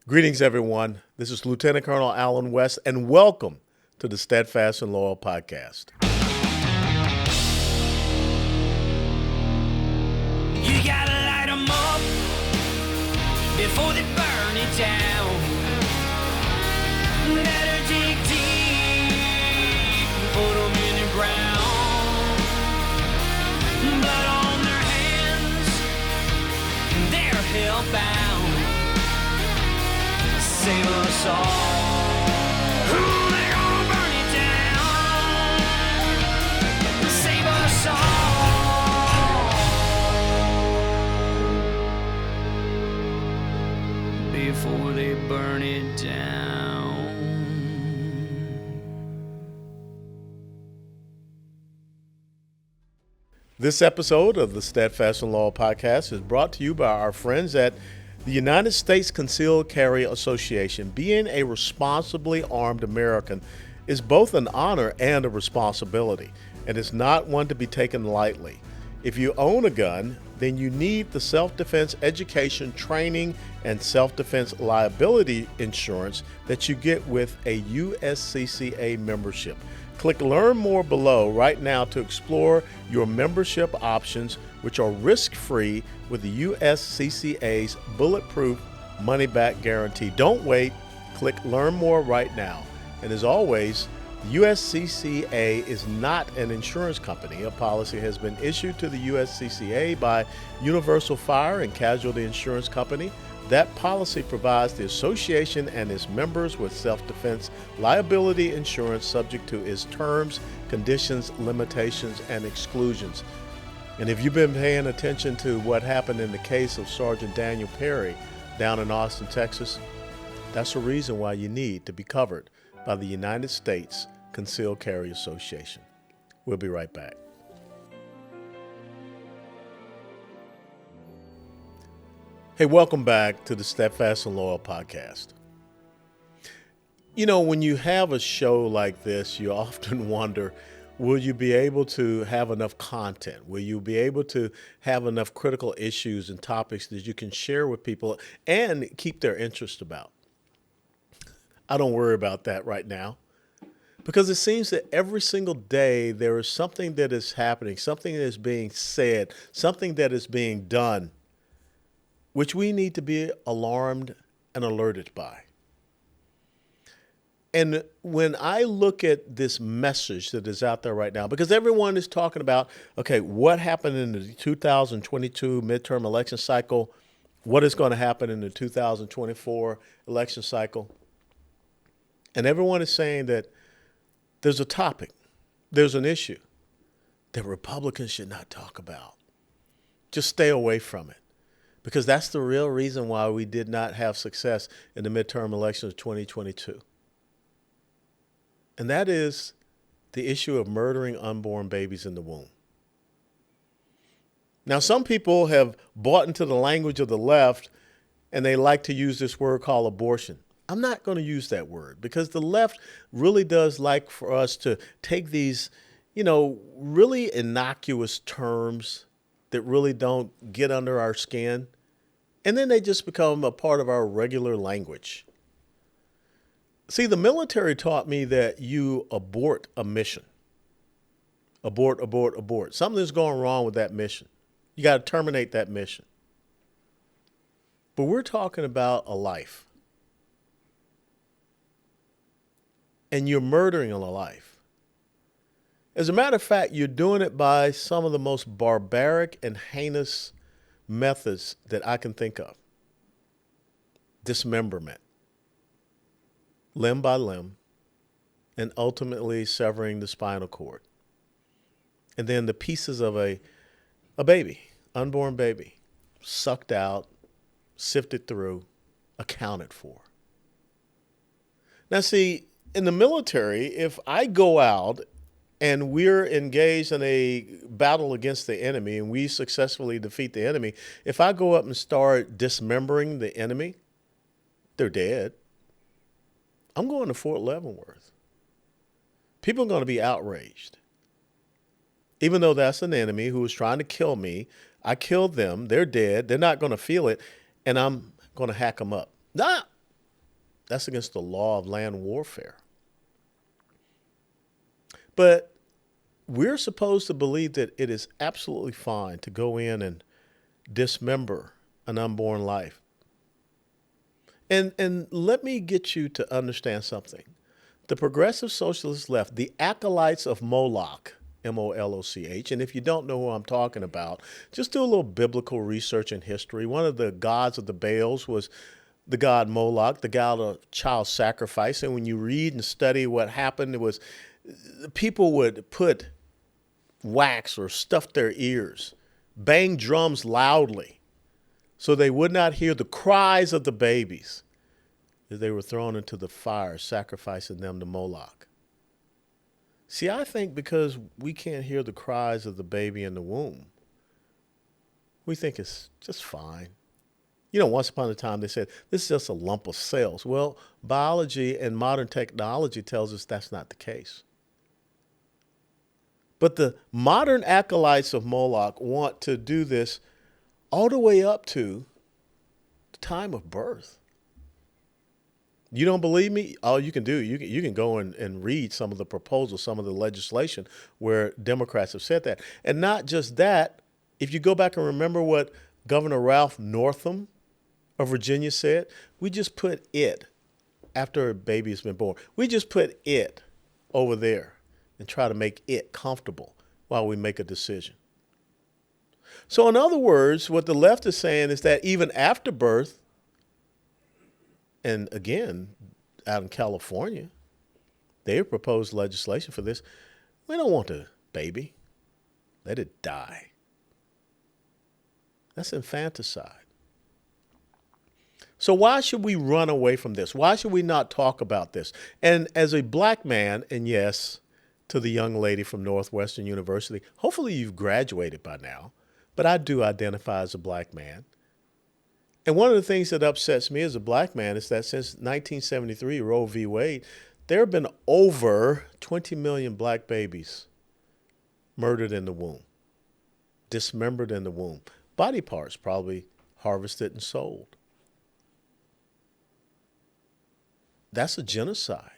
Greetings, everyone. This is Lieutenant Colonel Alan West, and welcome to the Steadfast and Loyal podcast. You gotta light 'em up before they burn it down. Better dig deep, put 'em in the ground. Blood on their hands, they're hellbound. Save us all. Ooh, they're gonna burn it down. Save us all before they burn it down. This episode of the Steadfast and Loyal podcast is brought to you by our friends at the United States Concealed Carry Association. Being a responsibly armed American is both an honor and a responsibility, and it's not one to be taken lightly. If you own a gun, then you need the self-defense education, training, and self-defense liability insurance that you get with a USCCA membership. Click Learn More below right now to explore your membership options, which are risk-free with the USCCA's bulletproof money-back guarantee. Don't wait. Click Learn More right now. And as always, the USCCA is not an insurance company. A policy has been issued to the USCCA by Universal Fire and Casualty Insurance Company. That policy provides the association and its members with self-defense liability insurance subject to its terms, conditions, limitations, and exclusions. And if you've been paying attention to what happened in the case of Sergeant Daniel Perry down in Austin, Texas, that's a reason why you need to be covered by the United States Concealed Carry Association. We'll be right back. Hey, welcome back to the Steadfast and Loyal podcast. You know, when you have a show like this, you often wonder, will you be able to have enough content? Will you be able to have enough critical issues and topics that you can share with people and keep their interest about? I don't worry about that right now, because it seems that every single day there is something that is happening, something that is being said, something that is being done, which we need to be alarmed and alerted by. And when I look at this message that is out there right now, because everyone is talking about, okay, what happened in the 2022 midterm election cycle? What is going to happen in the 2024 election cycle? And everyone is saying that there's a topic, there's an issue that Republicans should not talk about. Just stay away from it. Because that's the real reason why we did not have success in the midterm elections of 2022. And that is the issue of murdering unborn babies in the womb. Now, some people have bought into the language of the left, and they like to use this word called abortion. I'm not going to use that word, because the left really does like for us to take these, really innocuous terms that really don't get under our skin, and then they just become a part of our regular language. See, the military taught me that you abort a mission. Abort, abort, abort. Something's going wrong with that mission. You got to terminate that mission. But we're talking about a life. And you're murdering a life. As a matter of fact, you're doing it by some of the most barbaric and heinous methods that I can think of. Dismemberment, limb by limb, and ultimately severing the spinal cord. And then the pieces of a baby, unborn baby, sucked out, sifted through, accounted for. Now see, in the military, if I go out and we're engaged in a battle against the enemy and we successfully defeat the enemy, if I go up and start dismembering the enemy, they're dead. I'm going to Fort Leavenworth. People are going to be outraged. Even though that's an enemy who was trying to kill me, I killed them. They're dead. They're not going to feel it. And I'm going to hack them up. Nah, That's against the law of land warfare. But we're supposed to believe that it is absolutely fine to go in and dismember an unborn life. And let me get you to understand something. The progressive socialist left, the acolytes of Moloch, Moloch, and if you don't know who I'm talking about, just do a little biblical research and history. One of the gods of the Baals was the god Moloch, the god of child sacrifice. And when you read and study what happened, it was people would put wax or stuff their ears, bang drums loudly so they would not hear the cries of the babies as they were thrown into the fire, sacrificing them to Moloch. See, I think because we can't hear the cries of the baby in the womb, we think it's just fine. You know, once upon a time they said, this is just a lump of cells. Well, biology and modern technology tells us that's not the case. But the modern acolytes of Moloch want to do this all the way up to the time of birth. You don't believe me? All you can do, you can go and read some of the proposals, some of the legislation where Democrats have said that. And not just that, if you go back and remember what Governor Ralph Northam of Virginia said, we just put it, after a baby has been born, we just put it over there and try to make it comfortable while we make a decision. So in other words, what the left is saying is that even after birth, and again, out in California, they have proposed legislation for this. We don't want the baby. Let it die. That's infanticide. So why should we run away from this? Why should we not talk about this? And as a black man, and yes, to the young lady from Northwestern University, hopefully you've graduated by now, but I do identify as a black man. And one of the things that upsets me as a black man is that since 1973, Roe v. Wade, there have been over 20 million black babies murdered in the womb, dismembered in the womb, body parts probably harvested and sold. That's a genocide.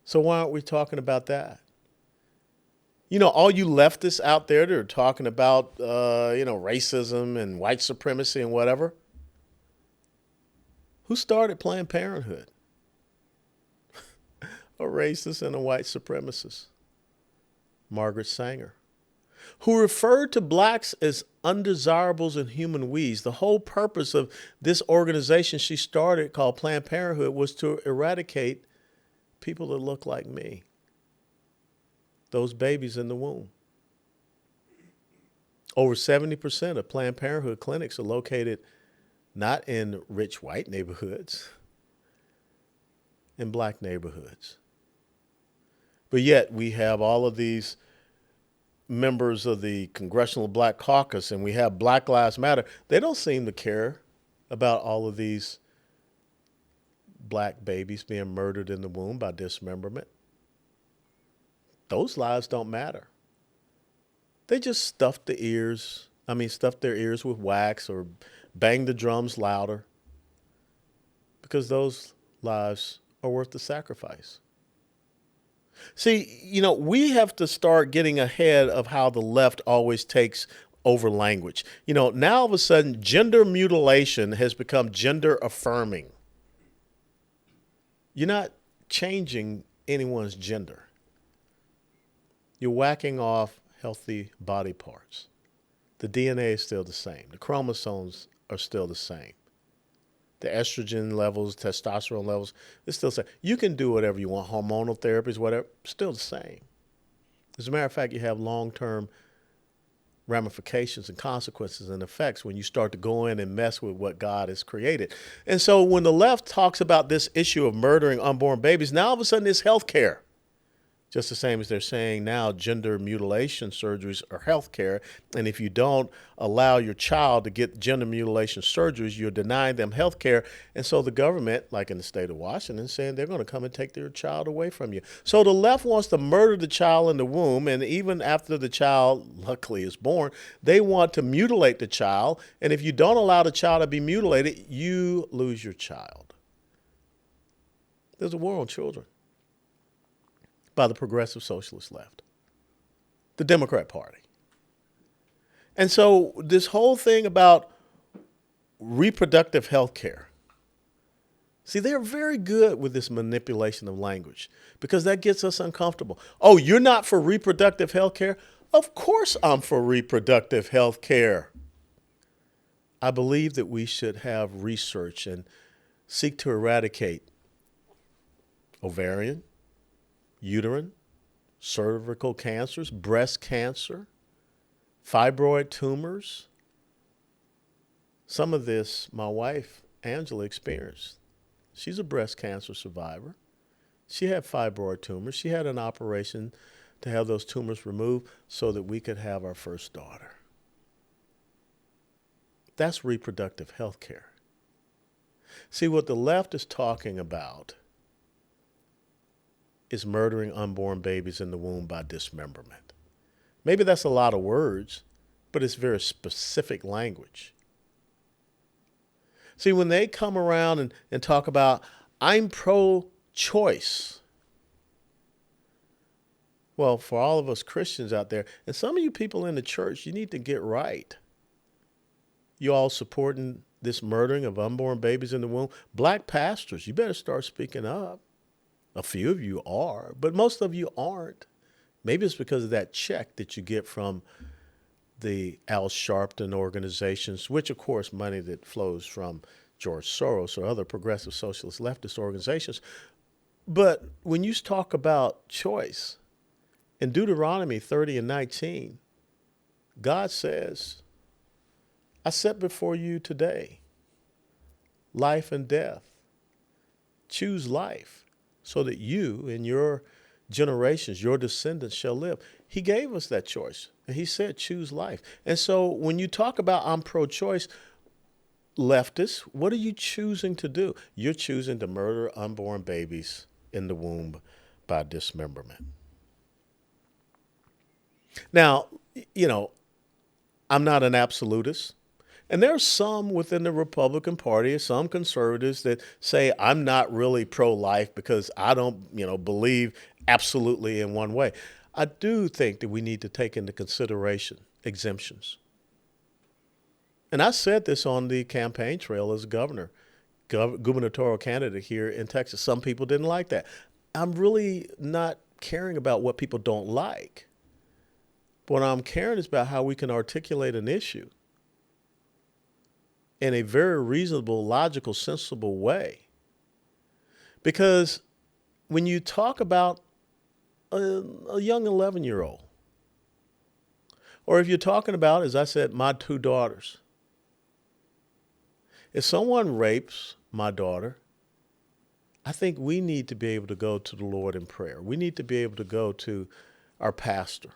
So why aren't we talking about that? You know, all you leftists out there that are talking about, racism and white supremacy and whatever, who started Planned Parenthood? A racist and a white supremacist, Margaret Sanger, who referred to blacks as undesirables and human weeds. The whole purpose of this organization she started called Planned Parenthood was to eradicate people that look like me, those babies in the womb. Over 70% of Planned Parenthood clinics are located not in rich white neighborhoods, in black neighborhoods. But yet we have all of these members of the Congressional Black Caucus, and we have Black Lives Matter. They don't seem to care about all of these black babies being murdered in the womb by dismemberment. Those lives don't matter. They just stuff their ears with wax or bang the drums louder because those lives are worth the sacrifice. See, we have to start getting ahead of how the left always takes over language. Now all of a sudden, gender mutilation has become gender affirming. You're not changing anyone's gender. You're whacking off healthy body parts. The DNA is still the same. The chromosomes are still the same. The estrogen levels, testosterone levels, it's still the same. You can do whatever you want, hormonal therapies, whatever, still the same. As a matter of fact, you have long-term ramifications and consequences and effects when you start to go in and mess with what God has created. And so when the left talks about this issue of murdering unborn babies, now all of a sudden it's health care. Just the same as they're saying now gender mutilation surgeries are health care. And if you don't allow your child to get gender mutilation surgeries, you're denying them health care. And so the government, like in the state of Washington, is saying they're going to come and take their child away from you. So the left wants to murder the child in the womb. And even after the child, luckily, is born, they want to mutilate the child. And if you don't allow the child to be mutilated, you lose your child. There's a war on children by the progressive socialist left, the Democrat Party. And so this whole thing about reproductive health care, see, they're very good with this manipulation of language because that gets us uncomfortable. Oh, you're not for reproductive health care? Of course I'm for reproductive health care. I believe that we should have research and seek to eradicate ovarian, uterine, cervical cancers, breast cancer, fibroid tumors. Some of this my wife, Angela, experienced. She's a breast cancer survivor. She had fibroid tumors. She had an operation to have those tumors removed so that we could have our first daughter. That's reproductive health care. See, what the left is talking about is murdering unborn babies in the womb by dismemberment. Maybe that's a lot of words, but it's very specific language. See, when they come around and talk about, I'm pro-choice. Well, for all of us Christians out there, and some of you people in the church, you need to get right. You all supporting this murdering of unborn babies in the womb? Black pastors, you better start speaking up. A few of you are, but most of you aren't. Maybe it's because of that check that you get from the Al Sharpton organizations, which, of course, money that flows from George Soros or other progressive socialist leftist organizations. But when you talk about choice, in Deuteronomy 30:19, God says, I set before you today life and death. Choose life so that you and your generations, your descendants shall live. He gave us that choice. And he said, choose life. And so when you talk about I'm pro-choice, leftists, what are you choosing to do? You're choosing to murder unborn babies in the womb by dismemberment. Now, I'm not an absolutist. And there are some within the Republican Party, some conservatives that say I'm not really pro-life because I don't, believe absolutely in one way. I do think that we need to take into consideration exemptions. And I said this on the campaign trail as governor, gubernatorial candidate here in Texas. Some people didn't like that. I'm really not caring about what people don't like. What I'm caring is about how we can articulate an issue in a very reasonable, logical, sensible way. Because when you talk about a young 11-year-old, or if you're talking about, as I said, my two daughters, if someone rapes my daughter, I think we need to be able to go to the Lord in prayer. We need to be able to go to our pastor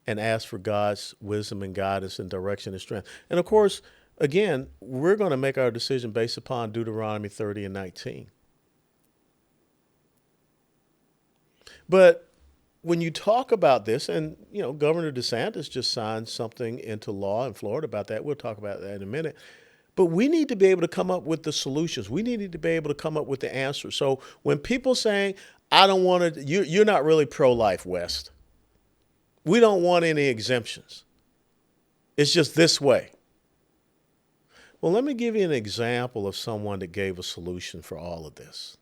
and ask for God's wisdom and guidance and direction and strength. And of course, again, we're going to make our decision based upon Deuteronomy 30:19. But when you talk about this, and Governor DeSantis just signed something into law in Florida about that. We'll talk about that in a minute. But we need to be able to come up with the solutions. We need to be able to come up with the answers. So when people saying, I don't want to, you're not really pro-life, West. We don't want any exemptions. It's just this way. Well, let me give you an example of someone that gave a solution for all of this,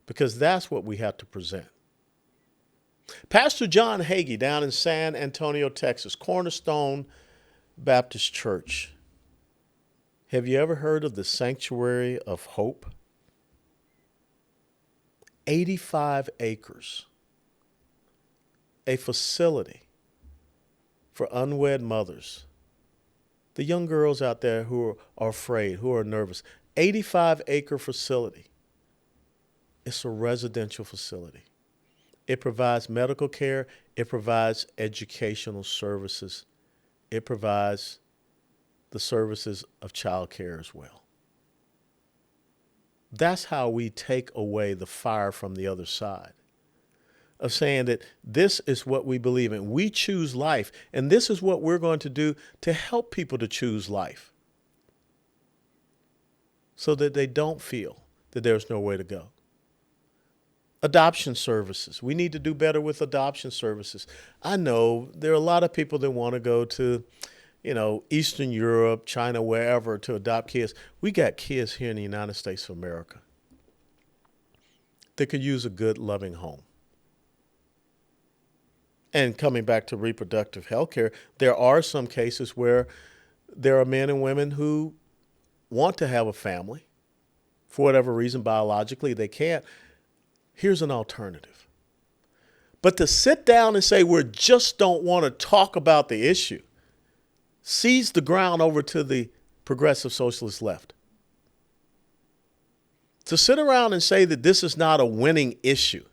because that's what we have to present. Pastor John Hagee down in San Antonio, Texas, Cornerstone Baptist Church. Have you ever heard of the Sanctuary of Hope? 85 acres. A facility for unwed mothers. The young girls out there who are afraid, who are nervous. 85-acre facility. It's a residential facility. It provides medical care. It provides educational services. It provides the services of child care as well. That's how we take away the fire from the other side, of saying that this is what we believe in. We choose life, and this is what we're going to do to help people to choose life so that they don't feel that there's no way to go. Adoption services. We need to do better with adoption services. I know there are a lot of people that want to go to, Eastern Europe, China, wherever to adopt kids. We got kids here in the United States of America that could use a good, loving home. And coming back to reproductive health care, there are some cases where there are men and women who want to have a family. For whatever reason, biologically, they can't. Here's an alternative. But to sit down and say we just don't want to talk about the issue cedes the ground over to the progressive socialist left. To sit around and say that this is not a winning issue.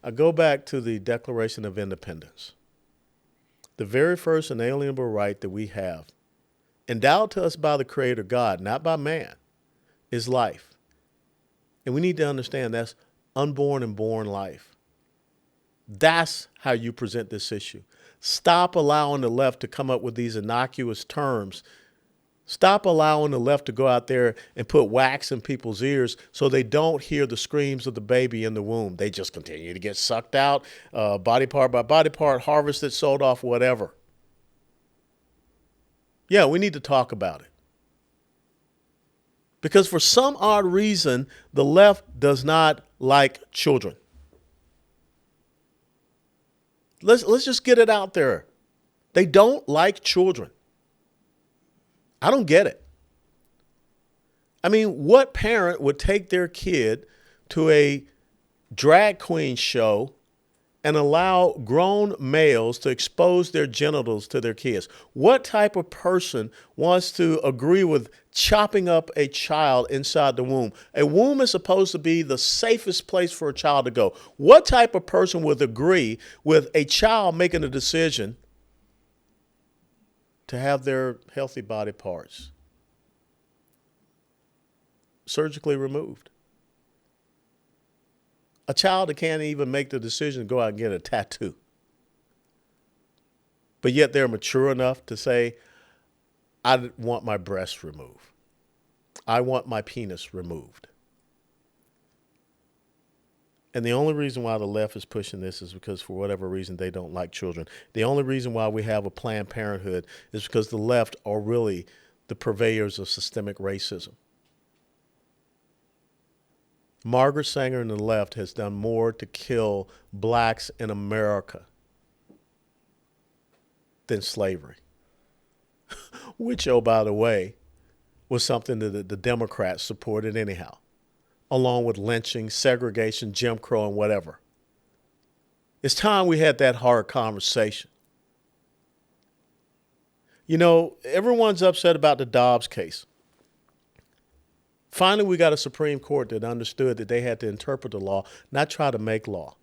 I go back to the Declaration of Independence. The very first inalienable right that we have, endowed to us by the Creator God, not by man, is life. And we need to understand that's unborn and born life. That's how you present this issue. Stop allowing the left to come up with these innocuous terms. Stop allowing the left to go out there and put wax in people's ears so they don't hear the screams of the baby in the womb. They just continue to get sucked out, body part by body part, harvested, sold off, whatever. Yeah, we need to talk about it. Because for some odd reason, the left does not like children. Let's just get it out there. They don't like children. I don't get it. I mean, what parent would take their kid to a drag queen show and allow grown males to expose their genitals to their kids? What type of person wants to agree with chopping up a child inside the womb? A womb is supposed to be the safest place for a child to go. What type of person would agree with a child making a decision to have their healthy body parts surgically removed? A child that can't even make the decision to go out and get a tattoo. But yet they're mature enough to say, I want my breast removed. I want my penis removed. And the only reason why the left is pushing this is because for whatever reason they don't like children. The only reason why we have a Planned Parenthood is because the left are really the purveyors of systemic racism. Margaret Sanger and the left has done more to kill blacks in America than slavery, which, oh, by the way, was something that the Democrats supported anyhow, along with lynching, segregation, Jim Crow, and whatever. It's time we had that hard conversation. You know, everyone's upset about the Dobbs case. Finally, we got a Supreme Court that understood that they had to interpret the law, not try to make law.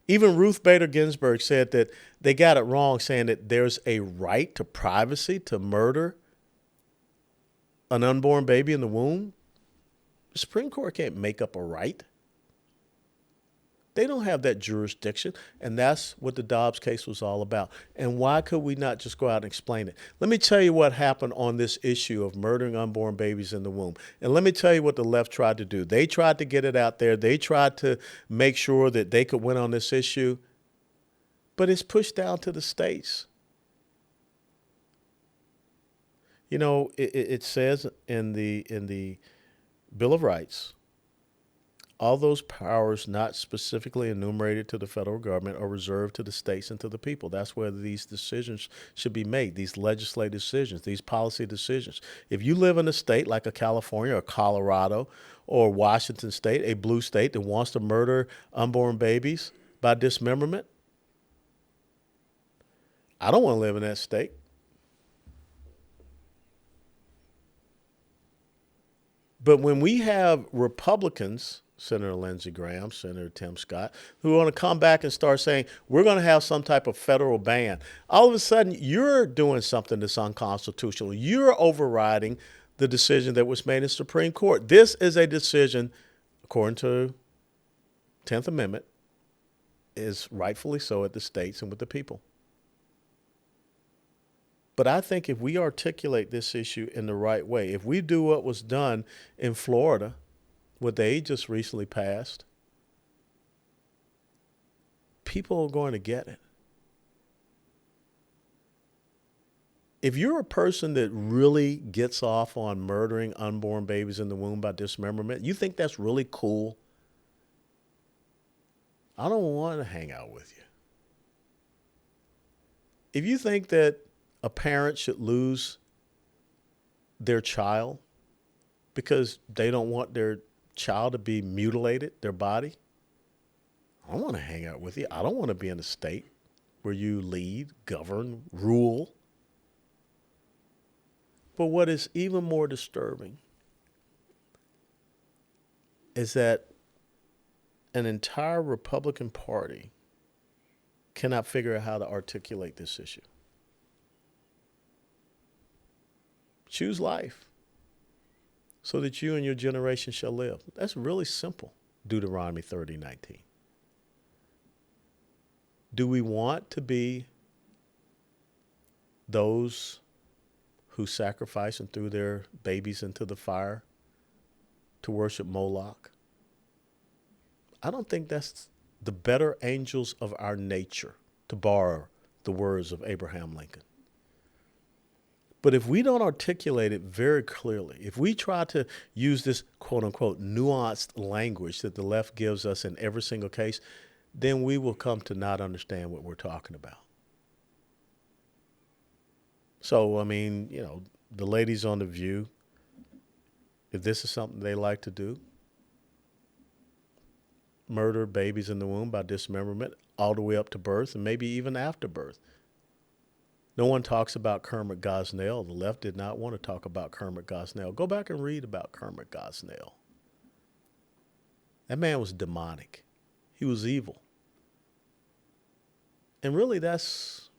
Even Ruth Bader Ginsburg said that they got it wrong, saying that there's a right to privacy to murder an unborn baby in the womb. The Supreme Court can't make up a right. They don't have that jurisdiction, and that's what the Dobbs case was all about. And why could we not just go out and explain it? Let me tell you what happened on this issue of murdering unborn babies in the womb. And let me tell you what the left tried to do. They tried to get it out there. They tried to make sure that they could win on this issue, but it's pushed down to the states. You know, it says in the Bill of Rights, all those powers not specifically enumerated to the federal government are reserved to the states and to the people. That's where these decisions should be made, these legislative decisions, these policy decisions. If you live in a state like a California or Colorado or Washington state, a blue state that wants to murder unborn babies by dismemberment, I don't want to live in that state. But when we have Republicans, Senator Lindsey Graham, Senator Tim Scott, who want to come back and start saying, we're going to have some type of federal ban, all of a sudden you're doing something that's unconstitutional. You're overriding the decision that was made in the Supreme Court. This is a decision, according to 10th Amendment, is rightfully so at the states and with the people. But I think if we articulate this issue in the right way, if we do what was done in Florida what they just recently passed, people are going to get it. If you're a person that really gets off on murdering unborn babies in the womb by dismemberment, you think that's really cool? I don't want to hang out with you. If you think that a parent should lose their child because they don't want their child to be mutilated, their body, I don't want to hang out with you. I don't want to be in a state where you lead, govern, rule. But what is even more disturbing is that an entire Republican Party cannot figure out how to articulate this issue. Choose life so that you and your generation shall live. That's really simple, Deuteronomy 30:19. Do we want to be those who sacrifice and threw their babies into the fire to worship Moloch? I don't think that's the better angels of our nature, to borrow the words of Abraham Lincoln. But if we don't articulate it very clearly, if we try to use this quote unquote nuanced language that the left gives us in every single case, then we will come to not understand what we're talking about. So, I mean, the ladies on The View, if this is something they like to do, murder babies in the womb by dismemberment all the way up to birth and maybe even after birth. No one talks about Kermit Gosnell. The left did not want to talk about Kermit Gosnell. Go back and read about Kermit Gosnell. That man was demonic. He was evil. And really, that's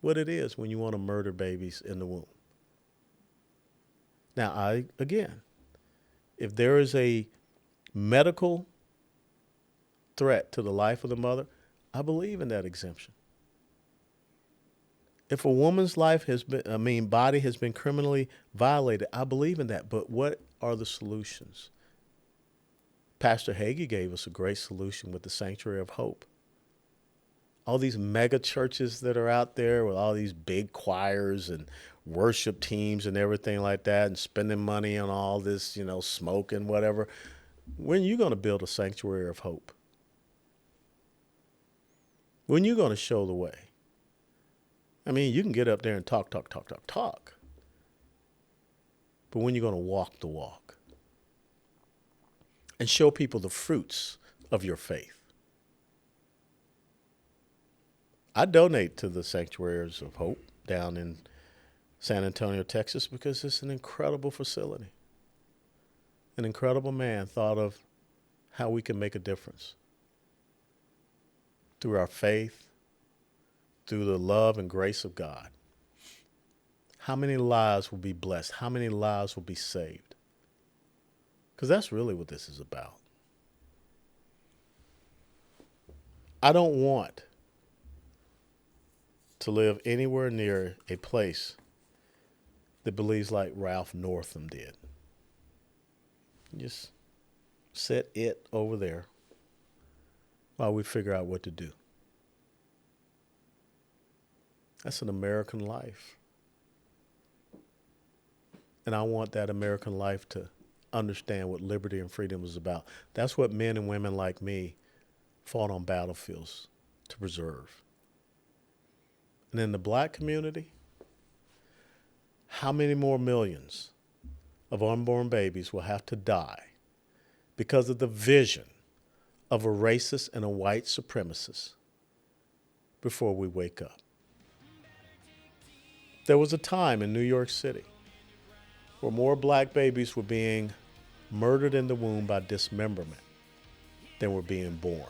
what it is when you want to murder babies in the womb. Now, if there is a medical threat to the life of the mother, I believe in that exemption. If a woman's body has been criminally violated, I believe in that. But what are the solutions? Pastor Hagee gave us a great solution with the Sanctuary of Hope. All these mega churches that are out there with all these big choirs and worship teams and everything like that, and spending money on all this, smoke and whatever. When are you going to build a Sanctuary of Hope? When are you going to show the way? I mean, you can get up there and talk. But when are you going to walk the walk? And show people the fruits of your faith? I donate to the Sanctuaries of Hope down in San Antonio, Texas, because it's an incredible facility. An incredible man thought of how we can make a difference through our faith, through the love and grace of God. How many lives will be blessed? How many lives will be saved? Because that's really what this is about. I don't want to live anywhere near a place that believes like Ralph Northam did. Just set it over there while we figure out what to do. That's an American life. And I want that American life to understand what liberty and freedom is about. That's what men and women like me fought on battlefields to preserve. And in the black community, how many more millions of unborn babies will have to die because of the vision of a racist and a white supremacist before we wake up? There was a time in New York City where more black babies were being murdered in the womb by dismemberment than were being born.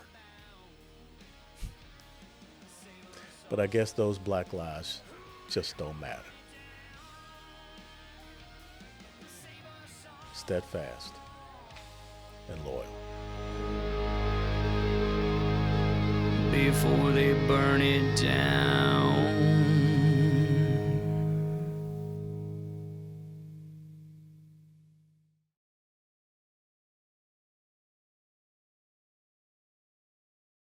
But I guess those black lives just don't matter. Steadfast and loyal. Before they burn it down.